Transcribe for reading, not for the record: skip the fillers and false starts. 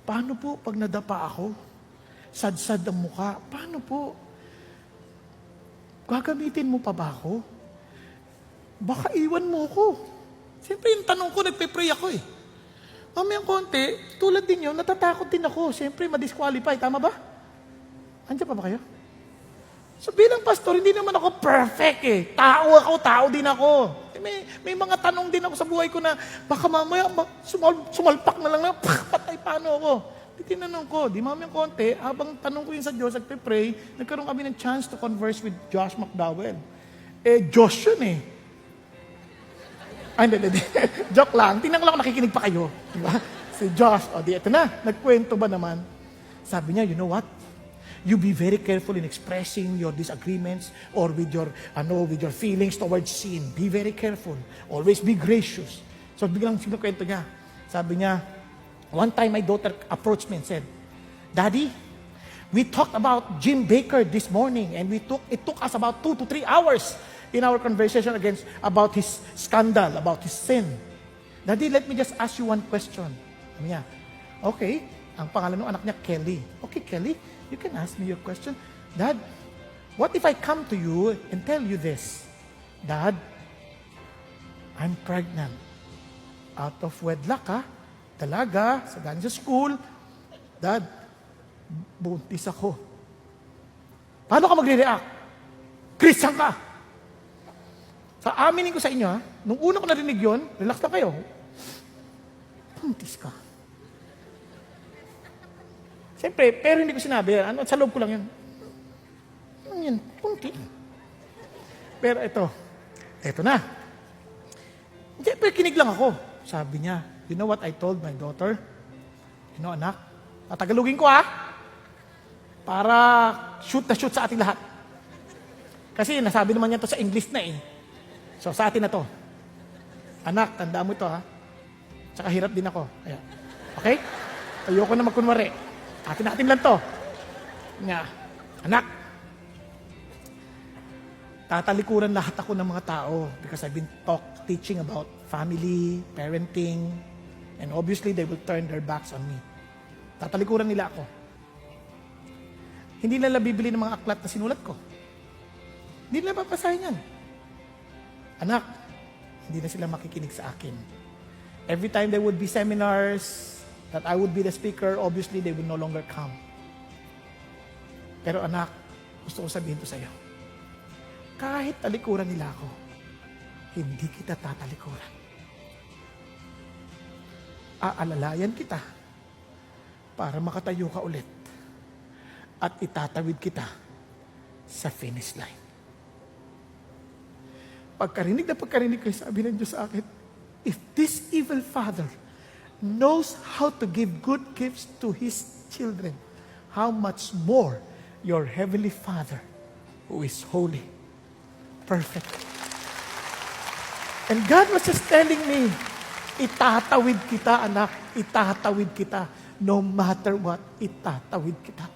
Paano po pag nadapa ako? Sad-sad ang mukha. Paano po? Gagamitin mo pa ba ako? Baka iwan mo ako. Siyempre yung tanong ko, nagpe-pray ako eh. Mamayang konti, tulad din yun, natatakot din ako. Siyempre, madisqualify. Tama ba? Andiyan pa ba kayo? So bilang pastor, hindi naman ako perfect eh. Tao din ako. May mga tanong din ako sa buhay ko na baka mamaya sumalpak na lang na patay paano ako. Tinanong ko, di mamayang konti, habang tanong ko yun sa Diyos, nagpe-pray, nagkaroon kami ng chance to converse with Josh McDowell. Josh yun eh. Ay, hindi. Joke lang. Tingnan ko lang kung nakikinig pa kayo. Diba? Si Josh, ito na. Nagkwento ba naman? Sabi niya, you know what? You be very careful in expressing your disagreements or with your feelings towards sin. Be very careful. Always be gracious. So biglang sinukwento niya. Sabi niya, one time my daughter approached me and said, Daddy, we talked about Jim Baker this morning and it took us about 2 to 3 hours in our conversation about his scandal, about his sin. Daddy, let me just ask you one question. Sabi niya, okay, ang pangalan ng anak niya, Kelly. Okay, Kelly, you can ask me your question. Dad, what if I come to you and tell you this? Dad, I'm pregnant. Out of wedlock, Talaga, galing sa school. Dad, buntis ako. Paano ka magre-react? Christian ka! Aminin ko sa inyo, nung una ko narinig yun, relax lang kayo. Buntis ka. Siyempre, pero hindi ko sinabi. Sa loob ko lang yun. Ano yun? Buntis. Pero ito na. Siyempre, kinig lang ako. Sabi niya, you know what I told my daughter? You know, anak, tatagalugin ko para shoot na shoot sa ating lahat. Kasi nasabi naman niya to sa English na eh. So sa atin na to. Anak, tandaan mo ito Tsaka hirap din ako. Kaya, okay? Ayoko na magkunwari. Atin lang to. Nga, anak, tatalikuran lahat ako ng mga tao because I've been teaching about family, parenting, and obviously they will turn their backs on me. Tatalikuran nila ako. Hindi nila bibili ng mga aklat na sinulat ko. Hindi nila papasahin yan. Anak, hindi na sila makikinig sa akin. Every time there would be seminars that I would be the speaker, obviously they will no longer come. Pero anak, gusto ko sabihin to sa'yo. Kahit talikuran nila ako, hindi kita tatalikuran. Aalalayan kita para makatayo ka ulit at itatawid kita sa finish line. Pagkarinig ko, sabi ng Diyos sa akin, if this evil father knows how to give good gifts to his children, how much more your heavenly Father who is holy, perfect. And God was just telling me, itatawid kita, anak, itatawid kita. No matter what, itatawid kita.